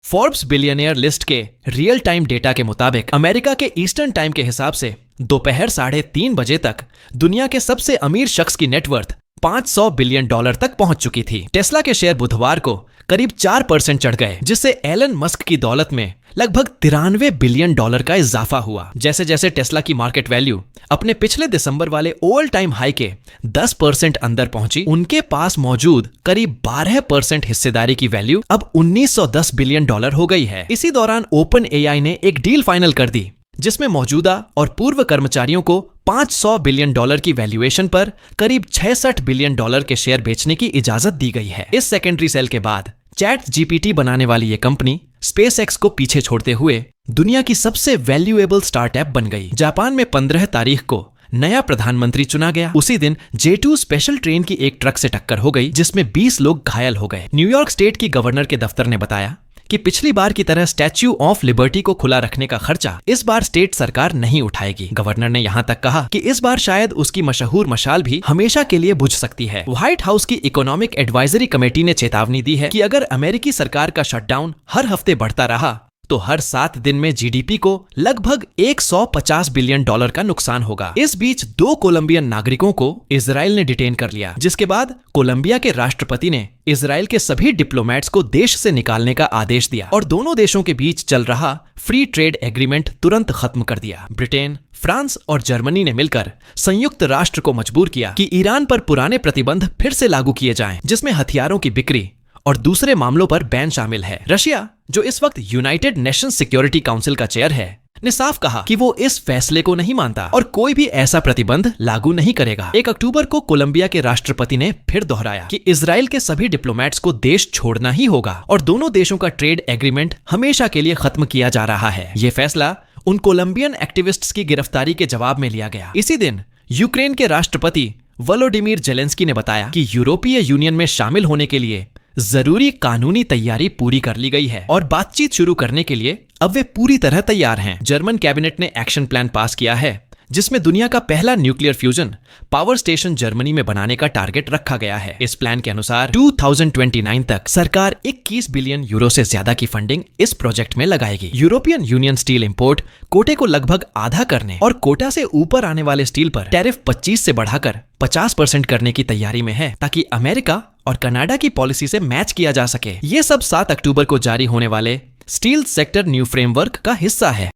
Forbes billionaire list के real time data के मुताबिक अमेरिका के ईस्टर्न टाइम के हिसाब से दोपहर 3:30 बजे तक दुनिया के सबसे अमीर शख्स की नेटवर्थ $500 बिलियन तक पहुंच चुकी थी। टेस्ला के शेयर बुधवार को करीब 4% चढ़ गए, जिससे एलन मस्क की दौलत में लगभग $93 बिलियन का इजाफा हुआ। जैसे जैसे टेस्ला की मार्केट वैल्यू अपने पिछले दिसंबर वाले ऑल टाइम हाई के 10% अंदर पहुंची, उनके पास मौजूद करीब 12% हिस्सेदारी की वैल्यू अब $1910 बिलियन हो गई है। इसी दौरान ओपन एआई ने एक डील फाइनल कर दी, जिसमें मौजूदा और पूर्व कर्मचारियों को $500 बिलियन की वैल्यूएशन पर करीब $66 बिलियन के शेयर बेचने की इजाजत दी गई है। इस सेकेंडरी सेल के बाद चैट जीपीटी बनाने वाली ये कंपनी स्पेसएक्स को पीछे छोड़ते हुए दुनिया की सबसे वैल्यूएबल स्टार्टअप बन गई। जापान में 15 तारीख को नया प्रधानमंत्री चुना गया। उसी दिन J2 स्पेशल ट्रेन की एक ट्रक से टक्कर हो गई, जिसमें 20 लोग घायल हो गए। न्यूयॉर्क स्टेट की गवर्नर के दफ्तर ने बताया कि पिछली बार की तरह स्टैच्यू ऑफ लिबर्टी को खुला रखने का खर्चा इस बार स्टेट सरकार नहीं उठाएगी। गवर्नर ने यहां तक कहा कि इस बार शायद उसकी मशहूर मशाल भी हमेशा के लिए बुझ सकती है। व्हाइट हाउस की इकोनॉमिक एडवाइजरी कमेटी ने चेतावनी दी है कि अगर अमेरिकी सरकार का शटडाउन हर हफ्ते बढ़ता रहा तो हर 7 दिन में जीडीपी को लगभग $150 बिलियन का नुकसान होगा। इस बीच 2 कोलंबियन नागरिकों को इजराइल ने डिटेन कर लिया, जिसके बाद कोलंबिया के राष्ट्रपति ने इजराइल के सभी डिप्लोमेट्स को देश से निकालने का आदेश दिया और दोनों देशों के बीच चल रहा फ्री ट्रेड एग्रीमेंट तुरंत खत्म कर दिया। ब्रिटेन, फ्रांस और जर्मनी ने मिलकर संयुक्त राष्ट्र को मजबूर किया कि ईरान पर पुराने प्रतिबंध फिर से लागू किए जाएं, जिसमें हथियारों की बिक्री और दूसरे मामलों पर बैन शामिल है। रशिया, जो इस वक्त यूनाइटेड नेशंस सिक्योरिटी काउंसिल का चेयर है, ने साफ कहा कि वो इस फैसले को नहीं मानता और कोई भी ऐसा प्रतिबंध लागू नहीं करेगा। 1 अक्टूबर को कोलंबिया के राष्ट्रपति ने फिर दोहराया कि इजराइल के सभी डिप्लोमेट्स को देश छोड़ना ही होगा और दोनों देशों का ट्रेड एग्रीमेंट हमेशा के लिए खत्म किया जा रहा है। ये फैसला उन कोलंबियन एक्टिविस्ट्स की गिरफ्तारी के जवाब में लिया गया। इसी दिन यूक्रेन के राष्ट्रपति वोलोडिमीर जेलेंस्की ने बताया कि यूरोपीय यूनियन में शामिल होने के लिए जरूरी कानूनी तैयारी पूरी कर ली गई है और बातचीत शुरू करने के लिए अब वे पूरी तरह तैयार हैं। जर्मन कैबिनेट ने एक्शन प्लान पास किया है, जिसमें दुनिया का पहला nuclear fusion power station Germany में बनाने का टारगेट रखा गया है। इस प्लान के अनुसार 2029 तक सरकार 21 बिलियन यूरो से ज्यादा की फंडिंग इस प्रोजेक्ट में लगाएगी। यूरोपियन यूनियन स्टील इंपोर्ट कोटे को लगभग आधा करने और कोटा से ऊपर आने वाले स्टील पर टैरिफ 25 से बढ़ाकर 50% करने की तैयारी में है, ताकि अमेरिका और कनाडा की पॉलिसी से मैच किया जा सके। ये सब 7 अक्टूबर को जारी होने वाले स्टील सेक्टर न्यू फ्रेमवर्क का हिस्सा है।